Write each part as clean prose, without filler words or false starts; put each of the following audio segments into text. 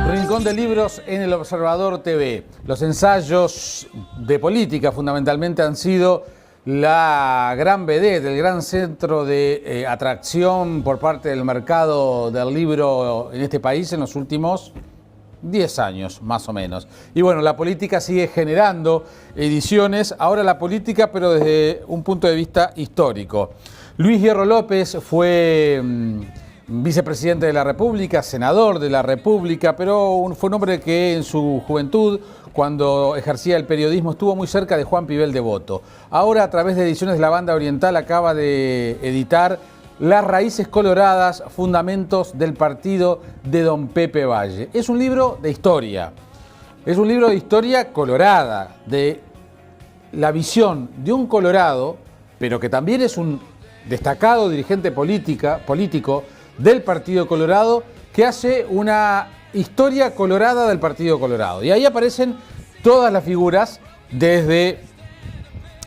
Rincón de libros en El Observador TV. Los ensayos de política fundamentalmente han sido la gran vedette, el gran centro de atracción por parte del mercado del libro en este país en los últimos 10 años, más o menos. Y bueno, la política sigue generando ediciones, ahora la política, pero desde un punto de vista histórico. Luis Hierro López fue vicepresidente de la República, senador de la República, pero fue un hombre que en su juventud, cuando ejercía el periodismo, estuvo muy cerca de Juan Pibel Devoto. Ahora, a través de Ediciones de la Banda Oriental, acaba de editar Las Raíces Coloradas, Fundamentos del Partido de Don Pepe Valle. Es un libro de historia, es un libro de historia colorada, de la visión de un colorado, pero que también es un destacado dirigente político del Partido Colorado, que hace una historia colorada del Partido Colorado. Y ahí aparecen todas las figuras, desde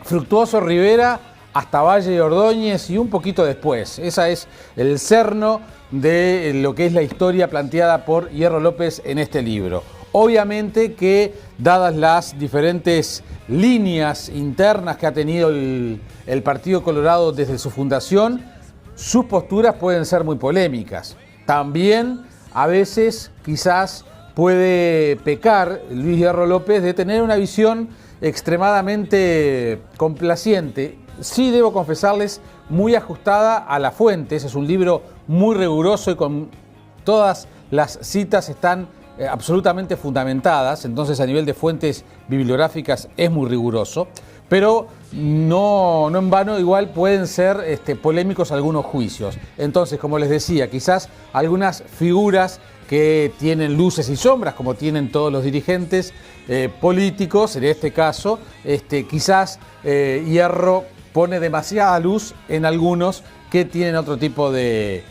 Fructuoso Rivera hasta Valle y Ordóñez y un poquito después. Esa es el cerno de lo que es la historia planteada por Hierro López en este libro. Obviamente que, dadas las diferentes líneas internas que ha tenido el Partido Colorado desde su fundación, sus posturas pueden ser muy polémicas. También, a veces, quizás puede pecar Luis Hierro López de tener una visión extremadamente complaciente. Sí, debo confesarles, muy ajustada a la fuente. Ese es un libro muy riguroso y con todas las citas están absolutamente fundamentadas. Entonces, a nivel de fuentes bibliográficas es muy riguroso. Pero no en vano igual pueden ser polémicos algunos juicios. Entonces, como les decía, quizás algunas figuras que tienen luces y sombras, como tienen todos los dirigentes políticos, en este caso, quizás Hierro pone demasiada luz en algunos que tienen otro tipo de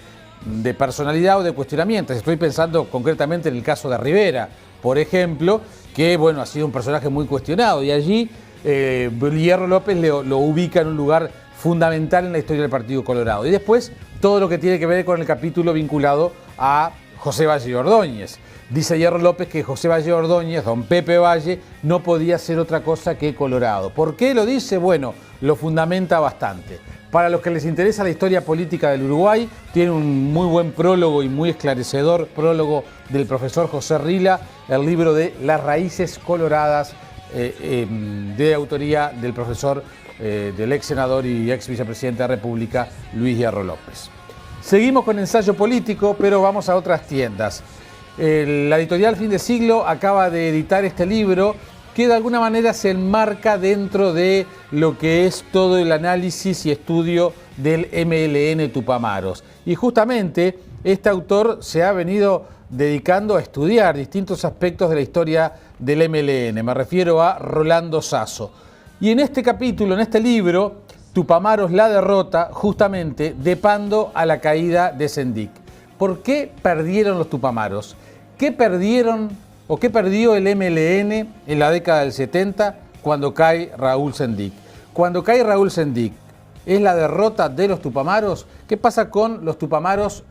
personalidad o de cuestionamientos. Estoy pensando concretamente en el caso de Rivera, por ejemplo, que bueno, ha sido un personaje muy cuestionado, y allí Hierro López lo ubica en un lugar fundamental en la historia del Partido Colorado. Y después todo lo que tiene que ver con el capítulo vinculado a José Valle y Ordóñez. Dice Hierro López que José Valle y Ordóñez, don Pepe Valle, no podía ser otra cosa que Colorado. ¿Por qué lo dice? Bueno, lo fundamenta bastante. Para los que les interesa la historia política del Uruguay, tiene un muy buen prólogo y muy esclarecedor prólogo del profesor José Rila, el libro de Las Raíces Coloradas, de autoría del profesor, del ex senador y ex vicepresidente de la República, Luis Hierro López. Seguimos con ensayo político, pero vamos a otras tiendas. La editorial Fin de Siglo acaba de editar este libro que de alguna manera se enmarca dentro de lo que es todo el análisis y estudio del MLN Tupamaros. Y justamente este autor se ha venido dedicando a estudiar distintos aspectos de la historia del MLN. Me refiero a Rolando Sasso. Y en este capítulo, en este libro, Tupamaros la derrota, justamente depando a la caída de Sendic. ¿Por qué perdieron los Tupamaros? ¿Qué perdieron o qué perdió el MLN en la década del 70 cuando cae Raúl Sendic? Cuando cae Raúl Sendic, ¿es la derrota de los Tupamaros? ¿Qué pasa con los Tupamaros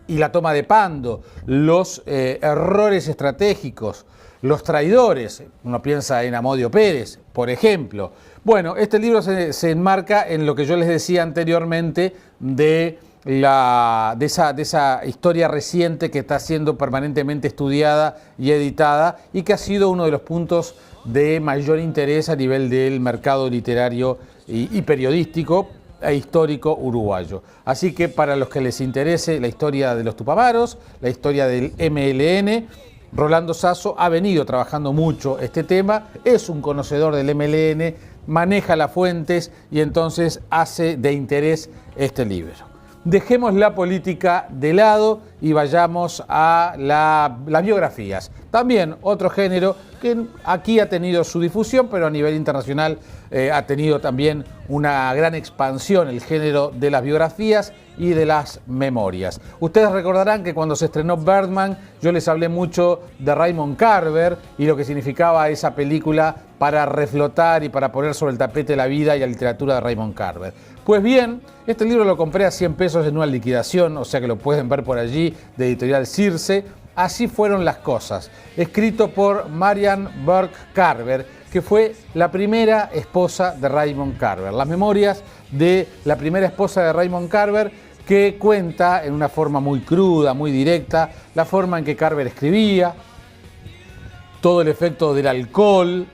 y la toma de Pando, los errores estratégicos, los traidores? Uno piensa en Amodio Pérez, por ejemplo. Bueno, este libro se enmarca en lo que yo les decía anteriormente de esa historia reciente que está siendo permanentemente estudiada y editada y que ha sido uno de los puntos de mayor interés a nivel del mercado literario y periodístico e histórico uruguayo. Así que para los que les interese la historia de los Tupamaros, la historia del MLN, Rolando Sasso ha venido trabajando mucho este tema, es un conocedor del MLN, maneja las fuentes y entonces hace de interés este libro. Dejemos la política de lado y vayamos a las biografías. También otro género que aquí ha tenido su difusión, pero a nivel internacional ha tenido también una gran expansión el género de las biografías y de las memorias. Ustedes recordarán que cuando se estrenó Birdman, yo les hablé mucho de Raymond Carver y lo que significaba esa película para reflotar y para poner sobre el tapete la vida y la literatura de Raymond Carver. Pues bien, este libro lo compré a 100 pesos en una liquidación, o sea que lo pueden ver por allí, de Editorial Circe. Así fueron las cosas, escrito por Marian Burke Carver, que fue la primera esposa de Raymond Carver. Las memorias de la primera esposa de Raymond Carver, que cuenta en una forma muy cruda, muy directa, la forma en que Carver escribía, todo el efecto del alcohol,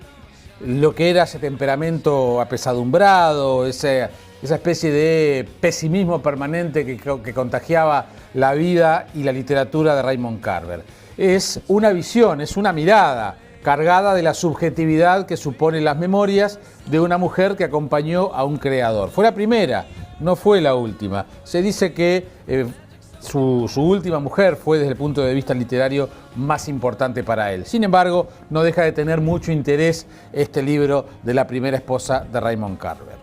lo que era ese temperamento apesadumbrado, esa especie de pesimismo permanente que contagiaba la vida y la literatura de Raymond Carver. Es una visión, es una mirada cargada de la subjetividad que suponen las memorias de una mujer que acompañó a un creador. Fue la primera, no fue la última. Se dice que su última mujer fue, desde el punto de vista literario, más importante para él. Sin embargo, no deja de tener mucho interés este libro de la primera esposa de Raymond Carver.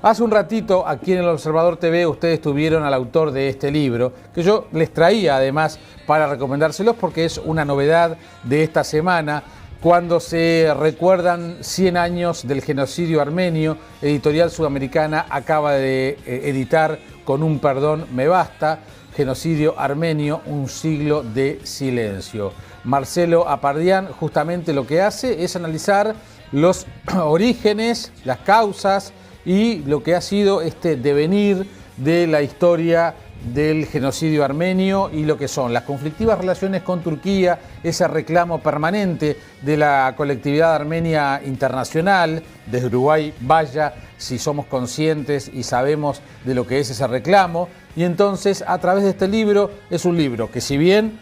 Hace un ratito, aquí en El Observador TV, ustedes tuvieron al autor de este libro, que yo les traía además para recomendárselos porque es una novedad de esta semana, cuando se recuerdan 100 años del genocidio armenio. Editorial Sudamericana acaba de editar Con un perdón me basta, genocidio armenio, un siglo de silencio. Marcelo Apardián justamente lo que hace es analizar los orígenes, las causas y lo que ha sido este devenir de la historia del genocidio armenio y lo que son las conflictivas relaciones con Turquía, ese reclamo permanente de la colectividad armenia internacional, desde Uruguay, vaya si somos conscientes y sabemos de lo que es ese reclamo. Y entonces, a través de este libro, es un libro que, si bien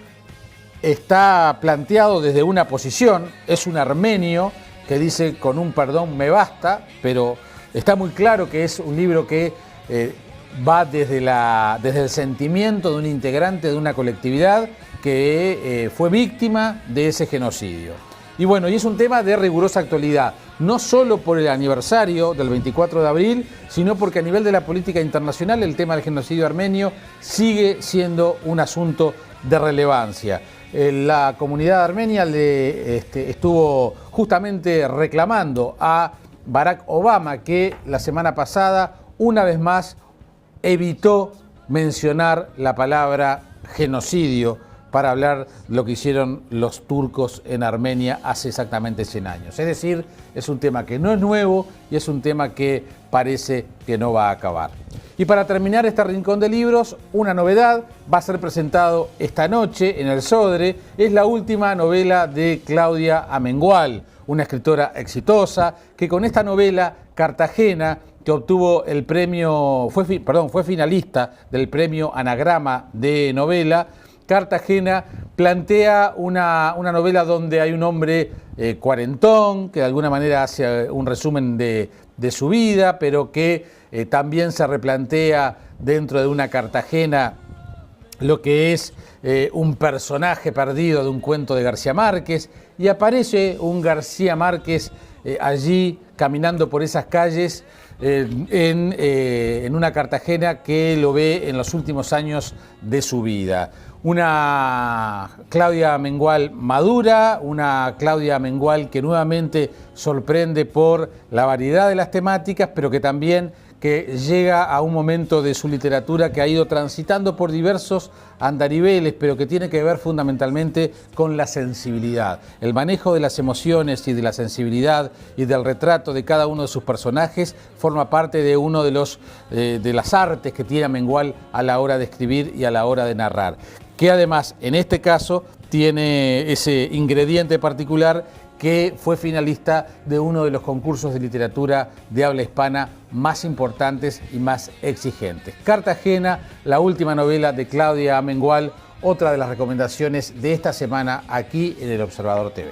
está planteado desde una posición, es un armenio que dice con un perdón me basta, pero está muy claro que es un libro que va desde el sentimiento de un integrante de una colectividad que fue víctima de ese genocidio. Y bueno, y es un tema de rigurosa actualidad, no solo por el aniversario del 24 de abril, sino porque a nivel de la política internacional el tema del genocidio armenio sigue siendo un asunto de relevancia. La comunidad armenia estuvo justamente reclamando a Barack Obama, que la semana pasada, una vez más, evitó mencionar la palabra genocidio para hablar de lo que hicieron los turcos en Armenia hace exactamente 100 años. Es decir, es un tema que no es nuevo y es un tema que parece que no va a acabar. Y para terminar este rincón de libros, una novedad va a ser presentado esta noche en el Sodre. Es la última novela de Claudia Amengual, una escritora exitosa que con esta novela, Cartagena, que obtuvo el premio, fue finalista del premio Anagrama de novela. Cartagena plantea una novela donde hay un hombre cuarentón, que de alguna manera hace un resumen de su vida, pero que también se replantea dentro de una Cartagena lo que es un personaje perdido de un cuento de García Márquez, y aparece un García Márquez allí caminando por esas calles en una Cartagena que lo ve en los últimos años de su vida. Una Claudia Amengual madura, una Claudia Amengual que nuevamente sorprende por la variedad de las temáticas, pero que también llega a un momento de su literatura que ha ido transitando por diversos andariveles, pero que tiene que ver fundamentalmente con la sensibilidad. El manejo de las emociones y de la sensibilidad y del retrato de cada uno de sus personajes forma parte de uno de las artes que tiene Amengual a la hora de escribir y a la hora de narrar, que además en este caso tiene ese ingrediente particular que fue finalista de uno de los concursos de literatura de habla hispana más importantes y más exigentes. Cartagena, la última novela de Claudia Amengual, otra de las recomendaciones de esta semana aquí en El Observador TV.